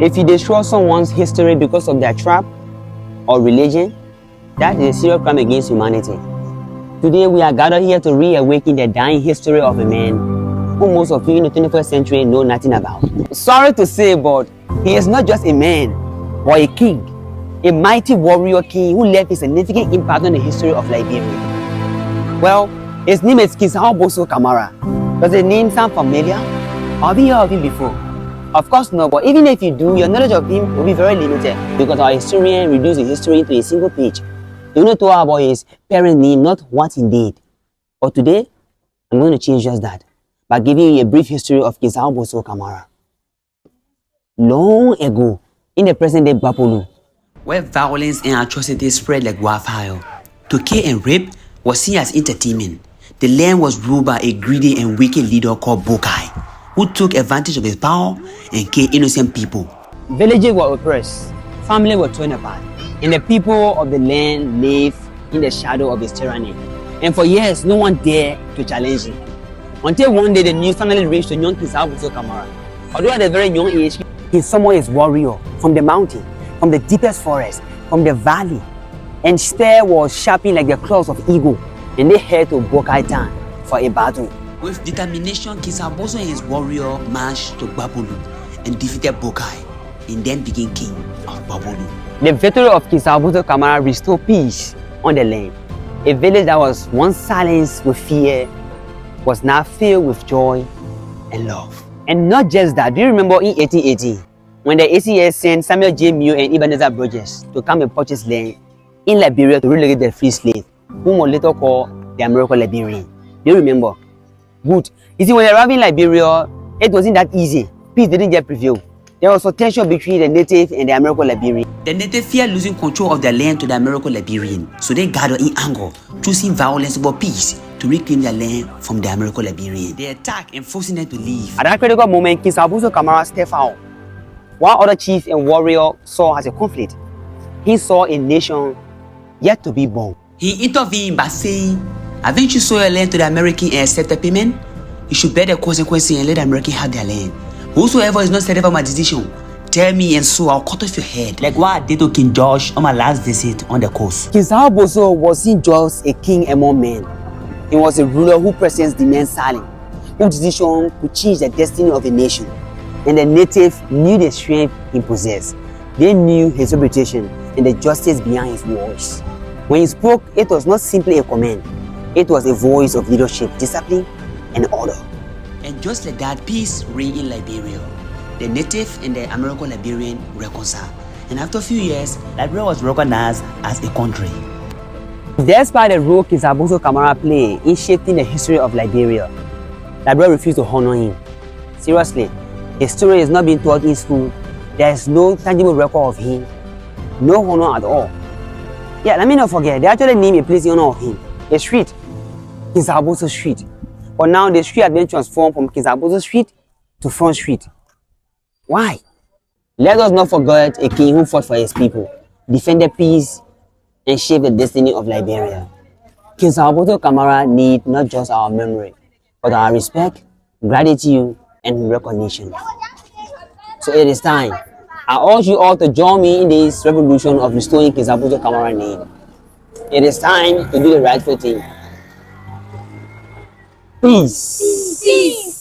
If you destroy someone's history because of their tribe or religion, that is a serious crime against humanity. Today we are gathered here to reawaken the dying history of a man who most of you in the 21st century know nothing about. Sorry to say, but he is not just a man, but a king, a mighty warrior king who left a significant impact on the history of Liberia. Well, his name is King Saobosso Kamara. Does the name sound familiar? Have you heard of him before? Of course not, but even if you do, your knowledge of him will be very limited because our historian reduced his history into a single page. You only told about his parent name, not what he did. But today, I'm going to change just that by giving you a brief history of King Saobosso Kamara. Long ago, in the present-day Gbapolu, where violence and atrocities spread like wildfire, to kill and rape was seen as entertainment. The land was ruled by a greedy and wicked leader called Bokai, who took advantage of his power and killed innocent people. Villages were oppressed, families were torn apart, and the people of the land lived in the shadow of his tyranny. And for years, no one dared to challenge him. Until one day, the news finally reached the young King Saobosso Kamara. Although at a very young age, he summoned his warrior from the mountain, from the deepest forest, from the valley, and spear was sharpened like the claws of eagle, and they headed to Bokai town for a battle. With determination, King Saobosso and his warrior marched to Gbapolu and defeated Bokai, and then became king of Gbapolu. The victory of King Saobosso Kamara restored peace on the land. A village that was once silenced with fear was now filled with joy and love. And not just that, do you remember in 1880, when the ACS sent Samuel J. Mew and Ebenezer Bridges to come and purchase land in Liberia to relocate the free slave, whom were later called the Americo-Liberian? Do you remember? Good. You see, when they arrived in Liberia, it wasn't that easy. Peace didn't just prevail. There was a tension between the native and the Americo-Liberian. The native feared losing control of their land to the Americo-Liberian, so they gathered in anger, choosing violence over peace to reclaim their land from the Americo-Liberian. They attacked and forcing them to leave. At that critical moment, King Saobosso Kamara stepped out. One other chief and warrior saw as a conflict. He saw a nation yet to be born. He intervened by saying, "Haven't you sold your land to the American and accepted payment? You should bear the consequences and let the Americans have their land. Whosoever is not satisfied with my decision, tell me and so I'll cut off your head." Like what I did to King George on my last visit on the coast. King Saobosso wasn't just a king among men. He was a ruler whose presence demands silence, whose decision could change the destiny of a nation. And the native knew the strength he possessed. They knew his reputation and the justice behind his words. When he spoke, it was not simply a command. It was a voice of leadership, discipline, and order. And just like that, peace reigned in Liberia. The native and the Americo-Liberian reconciled. And after a few years, Liberia was recognized as a country. Despite the role King Saobosso Kamara played in shaping the history of Liberia, Liberia refused to honor him. Seriously, his story is not being taught in school. There is no tangible record of him. No honor at all. Yeah, let me not forget, they actually named a place in honor of him. A street, King Saobosso Street. But now the street has been transformed from King Saobosso Street to Front Street. Why? Let us not forget a king who fought for his people, defended peace, and shaped the destiny of Liberia. King Saobosso Kamara needs not just our memory, but our respect, gratitude, and recognition. So it is time. I urge you all to join me in this revolution of restoring King Saobosso Kamara's name. It is time to do the rightful thing. Peace. Peace.